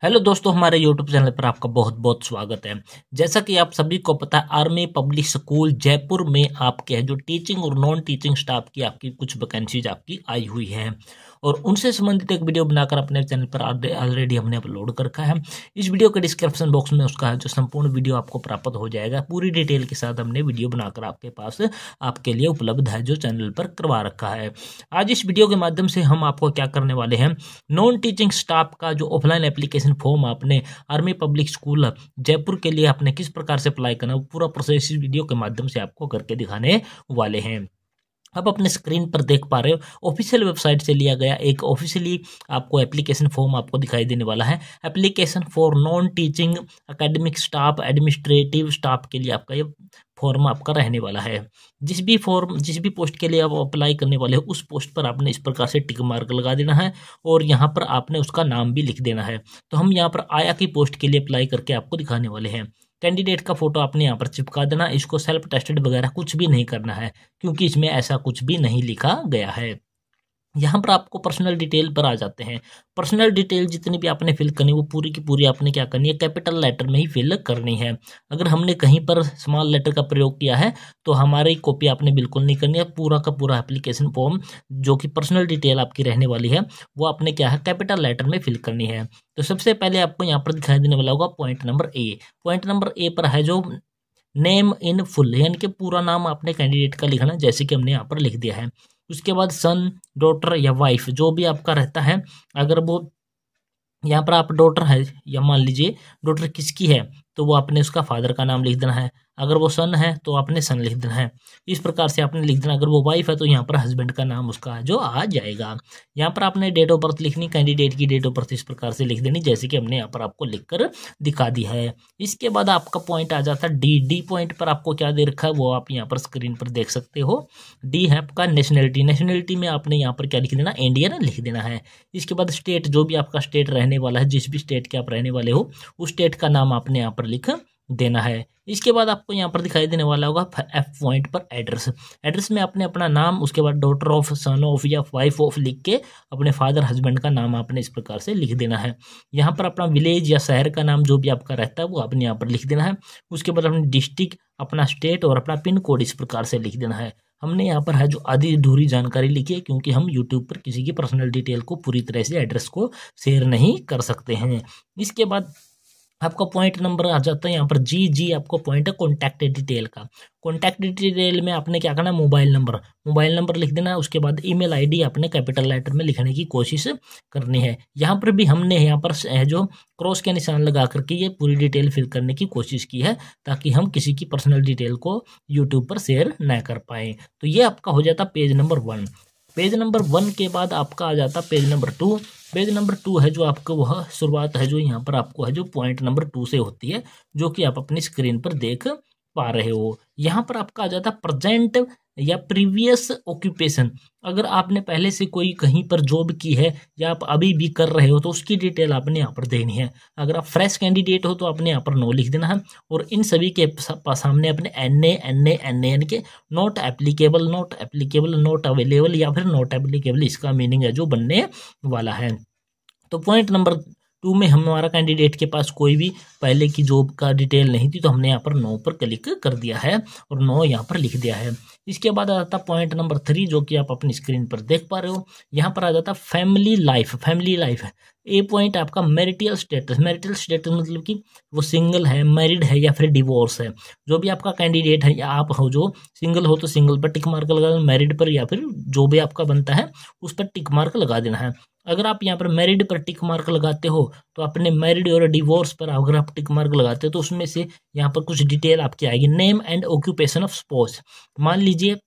Hello दोस्तों, हमारे YouTube channel पर आपका बहुत बहुत स्वागत है। जैसा कि आप सभी को पता है, आर्मी पब्लिक स्कूल जयपुर में आपके है जो टीचिंग और नॉन टीचिंग स्टाफ की आपकी कुछ वैकेंसीज आपकी आई हुई हैं और उनसे संबंधित एक वीडियो बनाकर अपने चैनल पर ऑलरेडी हमने अपलोड कर रखा है। इस वीडियो के डिस्क्रिप्शन बॉक्स में उसका है जो संपूर्ण वीडियो आपको प्राप्त हो जाएगा। पूरी डिटेल के साथ हमने वीडियो बनाकर आपके पास आपके लिए उपलब्ध है जो चैनल पर करवा रखा है। आज इस वीडियो के माध्यम से हम आपको क्या करने वाले हैं, नॉन टीचिंग स्टाफ का जो ऑफलाइन एप्लीकेशन फॉर्म आपने आर्मी पब्लिक स्कूल जयपुर के लिए आपने किस प्रकार से अप्लाई करना, वो पूरा प्रोसेस इस वीडियो के माध्यम से आपको करके दिखाने वाले हैं। आप अपने स्क्रीन पर देख पा रहे हो, ऑफिशियल वेबसाइट से लिया गया एक ऑफिशियली आपको एप्लीकेशन फॉर्म आपको दिखाई देने वाला है। Application for non teaching academic staff administrative staff के लिए आपका ये फॉर्म आपका रहने वाला है। जिस भी पोस्ट के लिए आप अप्लाई करने वाले हो उस पोस्ट पर आपने इस प्रकार से टिक मार्क लगा देना है और यहाँ पर आपने उसका नाम भी लिख देना है। तो हम यहाँ पर आया की पोस्ट के लिए अप्लाई करके आपको दिखाने वाले हैं। कैंडिडेट का फोटो आपने यहाँ पर चिपका देना। इसको सेल्फ टेस्टेड वगैरह कुछ भी नहीं करना है क्योंकि इसमें ऐसा कुछ भी नहीं लिखा गया है। यहाँ पर आपको पर्सनल डिटेल पर आ जाते हैं। पर्सनल डिटेल जितनी भी आपने फिल करनी वो पूरी की पूरी आपने क्या करनी है, कैपिटल लेटर में ही फिल करनी है। अगर हमने कहीं पर स्मॉल लेटर का प्रयोग किया है तो हमारी कॉपी आपने बिल्कुल नहीं करनी है। पूरा का पूरा एप्लीकेशन फॉर्म जो कि पर्सनल डिटेल आपकी रहने वाली है वो आपने क्या है, कैपिटल लेटर में फिल करनी है। तो सबसे पहले आपको यहाँ पर दिखाई देने वाला होगा point number A. Point number A पर है जो नेम इन फुल, यानी कि पूरा नाम आपने कैंडिडेट का लिखना, जैसे कि हमने यहाँ पर लिख दिया है। उसके बाद सन, डॉटर या वाइफ जो भी आपका रहता है, अगर वो यहाँ पर आप डॉटर है या मान लीजिए डॉटर किसकी है तो वो आपने उसका फादर का नाम लिख देना है। अगर वो सन है तो आपने सन लिख देना है। इस प्रकार से आपने लिख देना। अगर वो वाइफ है तो यहाँ पर हस्बैंड का नाम उसका जो आ जाएगा। यहाँ पर आपने डेट ऑफ बर्थ लिखनी, कैंडिडेट की डेट ऑफ बर्थ इस प्रकार से लिख देनी जैसे कि हमने यहाँ पर आपको लिखकर दिखा दी है। इसके बाद आपका पॉइंट आ जाता है डी। डी पॉइंट पर आपको क्या दे रखा है वो आप यहाँ पर स्क्रीन पर देख सकते हो। डी है आपका नेशनलिटी। नेशनलिटी में आपने यहाँ पर क्या लिख देना, इंडियन लिख देना है। इसके बाद स्टेट, जो भी आपका स्टेट रहने वाला है, जिस भी स्टेट के आप रहने वाले हो उस स्टेट का नाम आपने यहाँ पर लिख देना है। इसके बाद आपको यहाँ पर दिखाई देने वाला होगा एफ पॉइंट पर एड्रेस। एड्रेस में आपने अपना नाम, उसके बाद डॉटर ऑफ, सन ऑफ या वाइफ ऑफ लिख के अपने फादर हस्बैंड का नाम आपने इस प्रकार से लिख देना है। यहाँ पर अपना विलेज या शहर का नाम जो भी आपका रहता है वो आपने यहाँ पर लिख देना है। उसके बाद अपनी डिस्ट्रिक्ट, अपना स्टेट और अपना पिन कोड इस प्रकार से लिख देना है। हमने यहाँ पर है जो आधी अधूरी जानकारी लिखी है क्योंकि हम यूट्यूब पर किसी की पर्सनल डिटेल को पूरी तरह से एड्रेस को शेयर नहीं कर सकते हैं। इसके बाद आपका पॉइंट नंबर आ जाता है यहाँ पर जी। जी आपको पॉइंट है कॉन्टैक्ट डिटेल का। कॉन्टैक्ट डिटेल में आपने क्या करना है, मोबाइल नंबर लिख देना है। उसके बाद ईमेल आईडी आपने कैपिटल लेटर में लिखने की कोशिश करनी है। यहाँ पर भी हमने यहाँ पर जो क्रॉस के निशान लगा करके ये पूरी डिटेल फिल करने की कोशिश की है ताकि हम किसी की पर्सनल डिटेल को यूट्यूब पर शेयर न कर पाएँ। तो ये आपका हो जाता पेज नंबर 1। पेज नंबर 1 के बाद आपका आ जाता पेज नंबर 2। पेज नंबर 2 है जो आपको वह शुरुआत है जो यहाँ पर आपको है जो पॉइंट नंबर 2 से होती है, जो कि आप अपनी स्क्रीन पर देख पा रहे हो। यहाँ पर आपका आ जाता प्रेजेंट या प्रीवियस ऑक्यूपेशन। अगर आपने पहले से कोई कहीं पर जॉब की है या आप अभी भी कर रहे हो तो उसकी डिटेल आपने यहाँ पर देनी है। अगर आप फ्रेश कैंडिडेट हो तो आपने यहाँ पर नो लिख देना है और इन सभी के सामने अपने एन यानी कि नॉट एप्लीकेबल, नॉट अवेलेबल या फिर नॉट एप्लीकेबल इसका मीनिंग है जो बनने वाला है। तो पॉइंट नंबर 2 में हमारा कैंडिडेट के पास कोई भी पहले की जॉब का डिटेल नहीं थी तो हमने यहाँ पर नो पर क्लिक कर दिया है और नो यहाँ पर लिख दिया है। इसके बाद आ जाता पॉइंट नंबर 3 जो कि आप अपनी स्क्रीन पर देख पा रहे हो। यहाँ पर आ जाता फैमिली लाइफ है। ए पॉइंट आपका मैरिटल स्टेटस मतलब कि वो सिंगल है, मैरिड है या फिर डिवोर्स है। जो भी आपका कैंडिडेट है या आप हो जो सिंगल हो तो सिंगल पर टिक मार्क लगा देना, मैरिड पर या फिर जो भी आपका बनता है उस पर टिक मार्क लगा देना है। अगर आप यहाँ पर मैरिड पर टिक मार्क लगाते हो तो अपने मैरिड और डिवोर्स पर अगर आप टिक मार्क लगाते हो तो उसमें से यहाँ पर कुछ डिटेल आपकी आएगी। Name and occupation of spouse. मान लीजिए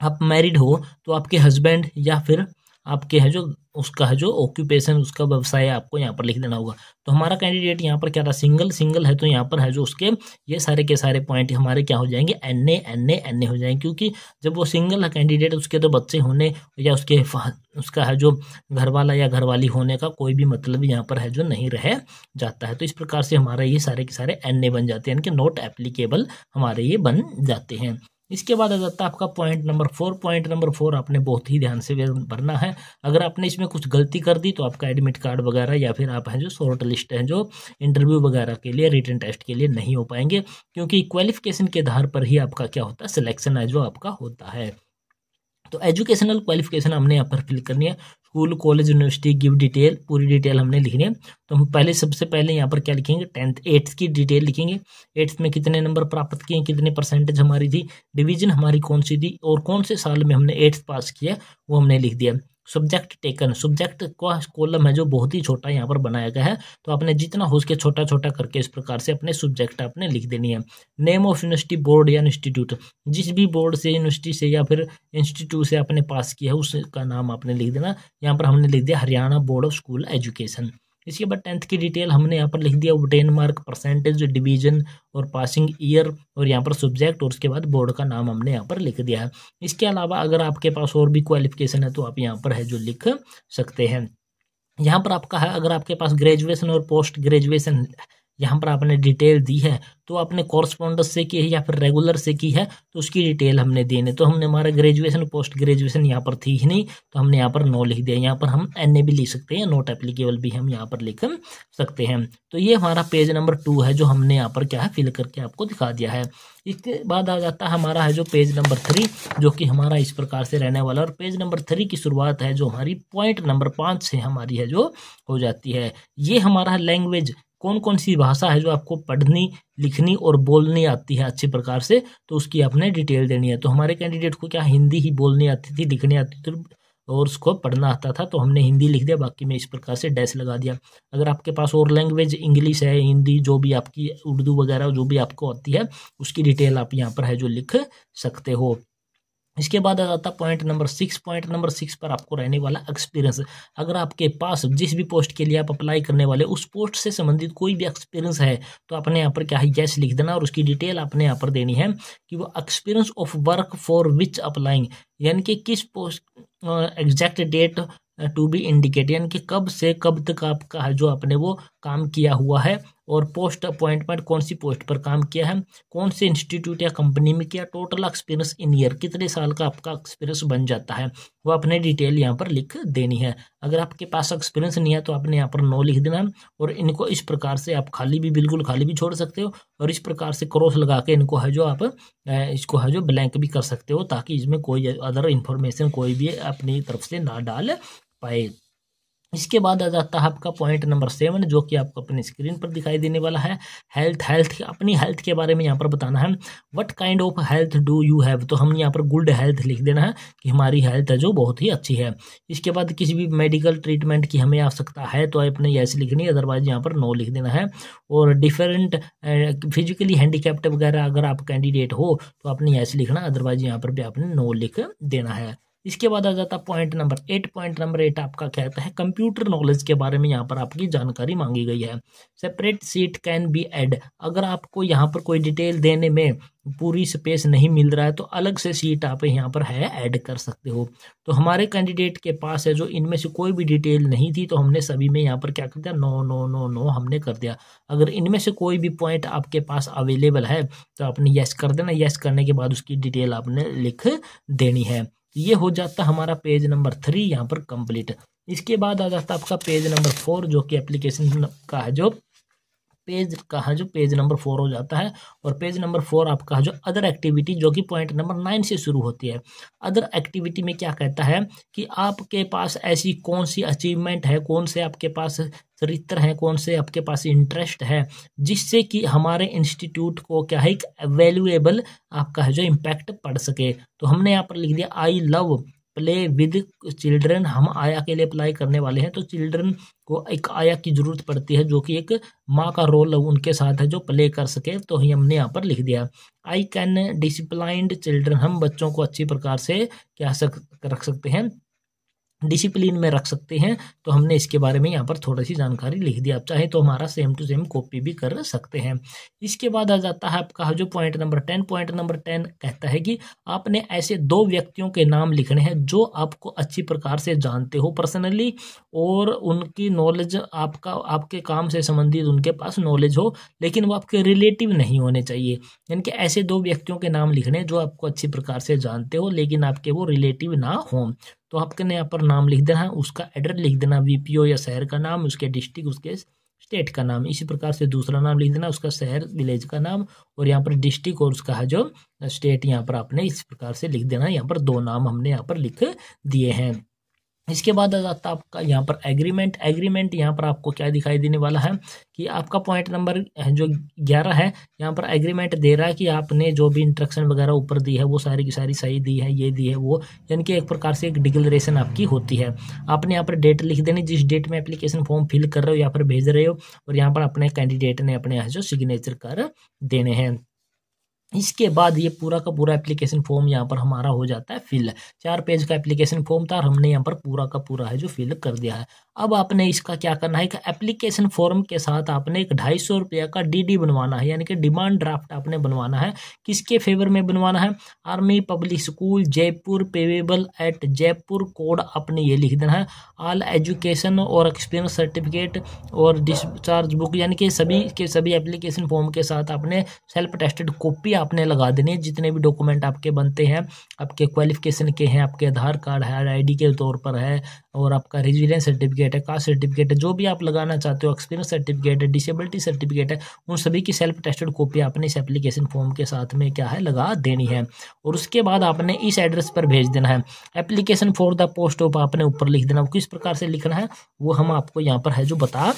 आप मैरिड हो तो आपके हस्बैंड या फिर आपके है जो उसका है जो ऑक्यूपेशन, उसका व्यवसाय आपको यहाँ पर लिख देना होगा। तो हमारा कैंडिडेट यहाँ पर क्या था, सिंगल है तो यहाँ पर है जो उसके ये सारे के सारे पॉइंट हमारे क्या हो जाएंगे, एन ए हो जाएंगे। क्योंकि जब वो सिंगल है कैंडिडेट उसके तो बच्चे होने या उसका है जो घरवाला या घरवाली होने का कोई भी मतलब यहाँ पर है जो नहीं रह जाता है। तो इस प्रकार से हमारे ये सारे के सारे एन ए बन जाते हैं, यानी कि नॉट एप्लीकेबल हमारे ये बन जाते हैं। इसके बाद आ जाता है आपका पॉइंट नंबर 4। पॉइंट नंबर 4 आपने बहुत ही ध्यान से भरना है। अगर आपने इसमें कुछ गलती कर दी तो आपका एडमिट कार्ड वगैरह या फिर आप हैं जो शॉर्ट लिस्ट है जो इंटरव्यू वगैरह के लिए रिटन टेस्ट के लिए नहीं हो पाएंगे, क्योंकि क्वालिफिकेशन के आधार पर ही आपका क्या होता है, सिलेक्शन है जो आपका होता है। तो एजुकेशनल क्वालिफिकेशन हमने यहाँ पर फिल करनी है, school college university give detail, पूरी डिटेल हमने लिखनी है। तो हम पहले सबसे पहले यहाँ पर क्या लिखेंगे, 10th 8th की डिटेल लिखेंगे। 8th में कितने नंबर प्राप्त किए, कितने परसेंटेज हमारी थी, डिवीजन हमारी कौन सी थी और कौन से साल में हमने 8th पास किया वो हमने लिख दिया। सब्जेक्ट टेकन, सब्जेक्ट का कॉलम है जो बहुत ही छोटा यहाँ पर बनाया गया है, तो आपने जितना हो सके छोटा छोटा करके इस प्रकार से अपने सब्जेक्ट आपने लिख देनी है। नेम ऑफ यूनिवर्सिटी, बोर्ड या इंस्टीट्यूट, जिस भी बोर्ड से यूनिवर्सिटी से या फिर इंस्टीट्यूट से आपने पास किया है उसका नाम आपने लिख देना। यहाँ पर हमने लिख दिया Haryana board of school education. इसके बाद 10th की डिटेल हमने यहाँ पर लिख दिया, ऑब्टेन मार्क, परसेंटेज, डिवीजन और पासिंग ईयर और यहाँ पर सब्जेक्ट और उसके बाद बोर्ड का नाम हमने यहाँ पर लिख दिया है। इसके अलावा अगर आपके पास और भी क्वालिफिकेशन है तो आप यहाँ पर है जो लिख सकते हैं। यहाँ पर आपका है अगर आपके पास ग्रेजुएशन और पोस्ट ग्रेजुएशन यहाँ पर आपने डिटेल दी है तो आपने कॉरस्पॉन्डेंस से की है या फिर रेगुलर से की है तो उसकी डिटेल हमने देनी। तो हमने हमारा ग्रेजुएशन पोस्ट ग्रेजुएशन यहाँ पर थी ही नहीं तो हमने यहाँ पर नो लिख दिया। यहाँ पर हम NA भी लिख सकते हैं, नॉट एप्लीकेबल भी हम यहाँ पर लिख सकते हैं। तो ये हमारा पेज नंबर 2 है जो हमने यहाँ पर क्या है फिल करके आपको दिखा दिया है। इसके बाद आ जाता है हमारा है जो पेज नंबर 3 जो कि हमारा इस प्रकार से रहने वाला। और पेज नंबर 3 की शुरुआत है जो हमारी पॉइंट नंबर 5 से हमारी है जो हो जाती है। ये हमारा लैंग्वेज, कौन कौन सी भाषा है जो आपको पढ़नी लिखनी और बोलनी आती है अच्छी प्रकार से, तो उसकी आपने डिटेल देनी है। तो हमारे कैंडिडेट को क्या हिंदी ही बोलनी आती थी, लिखनी आती थी और उसको पढ़ना आता था, तो हमने हिंदी लिख दिया, बाकी में इस प्रकार से डैश लगा दिया। अगर आपके पास और लैंग्वेज इंग्लिश है, हिंदी, जो भी आपकी उर्दू वगैरह जो भी आपको आती है उसकी डिटेल आप यहाँ पर है जो लिख सकते हो। इसके बाद आ जाता पॉइंट नंबर 6। पॉइंट नंबर 6 पर आपको रहने वाला एक्सपीरियंस। अगर आपके पास जिस भी पोस्ट के लिए आप अप्लाई करने वाले उस पोस्ट से संबंधित कोई भी एक्सपीरियंस है तो आपने यहाँ पर क्या है यस लिख देना और उसकी डिटेल आपने यहाँ पर देनी है कि वो experience of work for which applying, यानी कि किस post exact date to be indicate, यानी कि कब से कब तक आपका है जो आपने वो काम किया हुआ है और पोस्ट अपॉइंटमेंट कौन सी पोस्ट पर काम किया है, कौन से इंस्टीट्यूट या कंपनी में किया, टोटल एक्सपीरियंस इन ईयर कितने साल का आपका एक्सपीरियंस बन जाता है, वो अपने डिटेल यहाँ पर लिख देनी है। अगर आपके पास एक्सपीरियंस नहीं है तो आपने यहाँ पर नो लिख देना और इनको इस प्रकार से आप खाली भी बिल्कुल खाली भी छोड़ सकते हो और इस प्रकार से क्रॉस लगा के इनको है जो आप इसको है जो ब्लैंक भी कर सकते हो ताकि इसमें कोई अदर इन्फॉर्मेशन कोई भी अपनी तरफ से ना डाल पाए। इसके बाद आ जाता है आपका पॉइंट नंबर 7 जो कि आपको अपनी स्क्रीन पर दिखाई देने वाला है। हेल्थ, अपनी हेल्थ के बारे में यहाँ पर बताना है। What kind of health do you have, तो हम यहाँ पर गुड हेल्थ लिख देना है कि हमारी हेल्थ है जो बहुत ही अच्छी है। इसके बाद किसी भी मेडिकल ट्रीटमेंट की हमें आवश्यकता है तो अपने यस लिखनी है, अदरवाइज यहाँ पर नो लिख देना है। और डिफरेंट फिजिकली हैंडीकैप्ड वगैरह अगर आप कैंडिडेट हो तो आपने यस लिखना, अदरवाइज यहाँ पर भी आपने नो लिख देना है। इसके बाद आ जाता पॉइंट नंबर 8। पॉइंट नंबर 8 आपका कहता है कंप्यूटर नॉलेज के बारे में यहाँ पर आपकी जानकारी मांगी गई है। Separate sheet can be add, अगर आपको यहाँ पर कोई डिटेल देने में पूरी स्पेस नहीं मिल रहा है तो अलग से सीट आप यहाँ पर है ऐड कर सकते हो। तो हमारे कैंडिडेट के पास है जो इनमें से कोई भी डिटेल नहीं थी तो हमने सभी में यहाँ पर क्या कर दिया, नो नो नो नो हमने कर दिया। अगर इनमें से कोई भी पॉइंट आपके पास अवेलेबल है तो आपने यस कर देना, यस करने के बाद उसकी डिटेल आपने लिख देनी है। ये हो जाता हमारा पेज नंबर 3 यहाँ पर कंप्लीट। इसके बाद आ जाता आपका पेज नंबर 4 जो कि एप्लीकेशन का है जो पेज नंबर 4 हो जाता है। और पेज नंबर 4 आपका जो अदर एक्टिविटी जो कि पॉइंट नंबर 9 से शुरू होती है। अदर एक्टिविटी में क्या कहता है कि आपके पास ऐसी कौन सी अचीवमेंट है, कौन से आपके पास चरित्र हैं, कौन से आपके पास इंटरेस्ट है जिससे कि हमारे इंस्टीट्यूट को क्या है एक वैल्यूएबल आपका है जो इम्पैक्ट पड़ सके। तो हमने यहाँ पर लिख दिया I love play with children. हम आया के लिए अप्लाई करने वाले हैं तो चिल्ड्रन को एक आया की जरूरत पड़ती है जो कि एक माँ का रोल उनके साथ है जो प्ले कर सके, तो ही हमने यहाँ पर लिख दिया। आई कैन डिसिप्लाइंड चिल्ड्रन, हम बच्चों को अच्छी प्रकार से क्या रख सकते हैं, डिसिप्लिन में रख सकते हैं। तो हमने इसके बारे में यहाँ पर थोड़ी सी जानकारी लिख दी। आप चाहे तो हमारा सेम टू सेम कॉपी भी कर सकते हैं। इसके बाद आ जाता है आपका जो पॉइंट नंबर 10। पॉइंट नंबर 10 कहता है कि आपने ऐसे 2 व्यक्तियों के नाम लिखने हैं जो आपको अच्छी प्रकार से जानते हो पर्सनली, और उनकी नॉलेज आपके काम से संबंधित उनके पास नॉलेज हो, लेकिन वो आपके रिलेटिव नहीं होने चाहिए। यानी कि ऐसे 2 व्यक्तियों के नाम लिखने जो आपको अच्छी प्रकार से जानते हो लेकिन आपके वो रिलेटिव ना हो। तो आपके यहाँ पर नाम लिख देना है, उसका एड्रेस लिख देना, वीपीओ या शहर का नाम, उसके डिस्ट्रिक्ट, उसके स्टेट का नाम। इसी प्रकार से दूसरा नाम लिख देना, उसका शहर विलेज का नाम, और यहाँ पर डिस्ट्रिक्ट और उसका है जो स्टेट यहाँ पर आपने इस प्रकार से लिख देना। यहाँ पर 2 नाम हमने यहाँ पर लिख दिए हैं। इसके बाद आ जाता है आपका यहाँ पर एग्रीमेंट। एग्रीमेंट यहाँ पर आपको क्या दिखाई देने वाला है कि आपका पॉइंट नंबर जो 11 है, यहाँ पर एग्रीमेंट दे रहा है कि आपने जो भी इंस्ट्रक्शन वगैरह ऊपर दी है वो सारी की सारी सही दी है, ये दी है वो, यानी कि एक प्रकार से एक डिक्लेरेशन आपकी होती है। आपने यहाँ पर डेट लिख देनी, जिस डेट में एप्लीकेशन फॉर्म फिल कर रहे हो या फिर भेज रहे हो, और यहाँ पर अपने कैंडिडेट ने अपने यहाँ जो सिग्नेचर कर देने हैं। इसके बाद ये पूरा का पूरा एप्लीकेशन फॉर्म यहाँ पर हमारा हो जाता है फिल। 4 पेज का एप्लीकेशन फॉर्म था और हमने यहाँ पर पूरा का पूरा है जो फिल कर दिया है। अब आपने इसका क्या करना है कि एप्लीकेशन फॉर्म के साथ आपने एक 250 रुपये का डीडी बनवाना है, यानी कि डिमांड ड्राफ्ट आपने बनवाना है। किसके फेवर में बनवाना है? Army public school Jaipur, payable at Jaipur, code आपने ये लिख देना है। ऑल एजुकेशन और एक्सपीरियंस सर्टिफिकेट और डिस्चार्ज बुक, यानी कि सभी के सभी एप्लीकेशन फॉर्म के साथ आपने सेल्फ टेस्टेड कॉपी आपने लगा देनी है। जितने भी डॉक्यूमेंट आपके बनते हैं, आपके क्वालिफिकेशन के हैं, आपके आधार कार्ड है, आईडी के तौर पर है, और आपका रेजिडेंस सर्टिफिकेट है, कास्ट सर्टिफिकेट है, जो भी आप लगाना चाहते हो, एक्सपीरियंस सर्टिफिकेट है, डिसेबिलिटी सर्टिफिकेट है, उन सभी की सेल्फ टेस्टेड कॉपी आपने इस एप्लीकेशन फॉर्म के साथ में क्या है लगा देनी है। और उसके बाद आपने इस एड्रेस पर भेज देना है। Application for the post of आपने ऊपर लिख देना। किस प्रकार से लिखना है वो हम आपको यहाँ पर है जो बता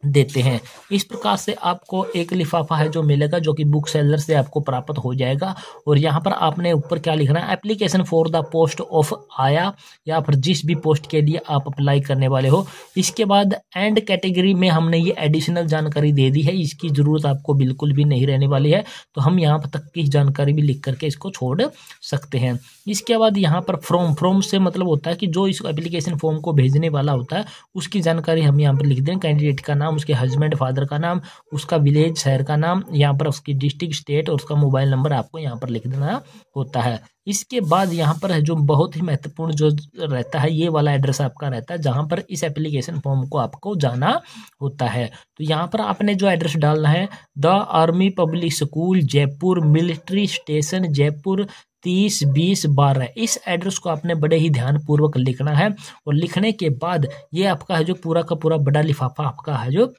देते हैं। इस प्रकार से आपको एक लिफाफा है जो मिलेगा, जो कि बुक सेलर से आपको प्राप्त हो जाएगा। और यहाँ पर आपने ऊपर क्या लिखना है? Application for the post of आया, या फिर जिस भी पोस्ट के लिए आप अप्लाई करने वाले हो। इसके बाद एंड कैटेगरी में हमने ये एडिशनल जानकारी दे दी है, इसकी जरूरत आपको बिल्कुल भी नहीं रहने वाली है, तो हम यहाँ तक की जानकारी भी लिख करके इसको छोड़ सकते हैं। इसके बाद यहाँ पर फ्रॉम से मतलब होता है कि जो इस एप्लीकेशन फॉर्म को भेजने वाला होता है उसकी जानकारी हम यहाँ पर लिख दें। कैंडिडेट का नाम, उसके हस्बैंड फादर का नाम, उसका विलेज शहर का नाम, यहाँ पर उसकी डिस्ट्रिक्ट स्टेट और उसका मोबाइल नंबर आपको यहाँ पर लिख देना होता है। इसके बाद यहाँ पर है जो बहुत ही महत्वपूर्ण जो रहता है, ये वाला एड्रेस आपका रहता है जहाँ पर इस एप्लीकेशन फॉर्म को आपको जाना होता है। तो यहाँ पर आपने जो एड्रेस डालना है, the army public school Jaipur, military station Jaipur 30-20-12। इस एड्रेस को आपने बड़े ही ध्यानपूर्वक लिखना है। और लिखने के बाद ये आपका है जो पूरा का पूरा बड़ा लिफाफा आपका है जो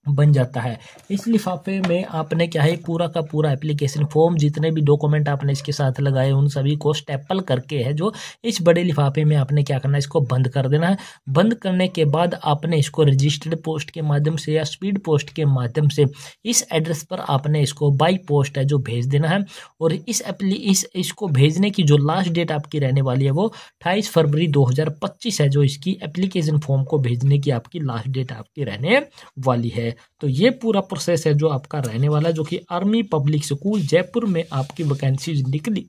बन जाता है। इस लिफाफे में आपने क्या है पूरा का पूरा एप्लीकेशन फॉर्म, जितने भी डॉक्यूमेंट आपने इसके साथ लगाए उन सभी को स्टेपल करके है जो इस बड़े लिफाफे में आपने क्या करना है, इसको बंद कर देना है। बंद करने के बाद आपने इसको रजिस्टर्ड पोस्ट के माध्यम से या स्पीड पोस्ट के माध्यम से इस एड्रेस पर आपने इसको बाई पोस्ट है जो भेज देना है। और इसको भेजने की जो लास्ट डेट आपकी रहने वाली है वो 28 फरवरी 2025 है, जो इसकी एप्लीकेशन फॉर्म को भेजने की आपकी लास्ट डेट आपकी रहने वाली है। तो ये पूरा प्रोसेस है जो आपका रहने वाला है, जो कि आर्मी पब्लिक स्कूल जयपुर में आपकी वैकेंसीज निकली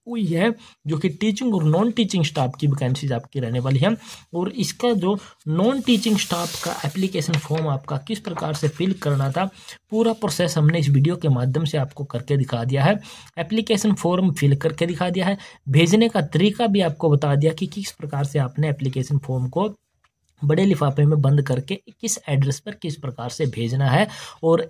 हुई है, जो कि टीचिंग और नॉन टीचिंग स्टाफ की वैकेंसीज आपकी रहने वाली है। और इसका जो नॉन टीचिंग स्टाफ का एप्लीकेशन फॉर्म आपका किस प्रकार से फिल करना था, पूरा प्रोसेस हमने इस वीडियो के माध्यम से आपको करके दिखा दिया है। एप्लीकेशन फॉर्म फिल करके दिखा दिया है, भेजने का तरीका भी आपको बता दिया कि किस प्रकार से आपने एप्लीकेशन फॉर्म को बड़े लिफाफे में बंद करके किस एड्रेस पर किस प्रकार से भेजना है। और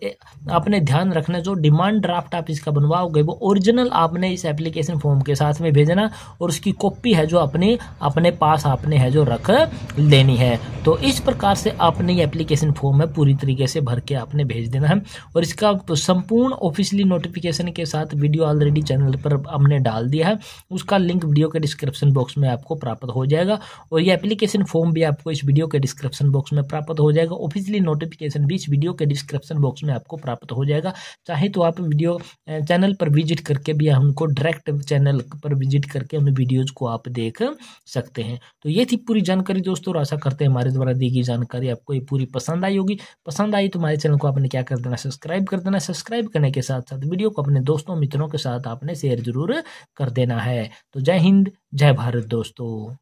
आपने ध्यान रखना, जो डिमांड ड्राफ्ट आप इसका बनवाओगे वो ओरिजिनल आपने इस एप्लीकेशन फॉर्म के साथ में भेजना, और उसकी कॉपी है जो अपने पास आपने है जो रख लेनी है। तो इस प्रकार से आपने ये एप्लीकेशन फॉर्म है पूरी तरीके से भर के आपने भेज देना है। और इसका संपूर्ण ऑफिशियली नोटिफिकेशन के साथ वीडियो ऑलरेडी चैनल पर हमने डाल दिया है, उसका लिंक वीडियो के डिस्क्रिप्शन बॉक्स में आपको प्राप्त हो जाएगा। और ये एप्लीकेशन फॉर्म भी आपको इस वीडियो के डिस्क्रिप्शन बॉक्स में प्राप्त हो जाएगा। ऑफिशियली नोटिफिकेशन भी इस वीडियो के डिस्क्रिप्शन बॉक्स में आपको प्राप्त हो जाएगा। चाहे तो आप वीडियो चैनल पर विजिट करके भी हमको डायरेक्ट चैनल पर विजिट करके उन वीडियोज को आप देख सकते हैं। तो ये थी पूरी जानकारी दोस्तों, और आशा करते हैं हमारे द्वारा दी गई जानकारी आपको ये पूरी पसंद आई होगी। पसंद आई तो हमारे चैनल को आपने क्या कर देना, सब्सक्राइब कर देना। सब्सक्राइब करने के साथ साथ वीडियो को अपने दोस्तों मित्रों के साथ आपने शेयर जरूर कर देना है। तो जय हिंद, जय भारत दोस्तों।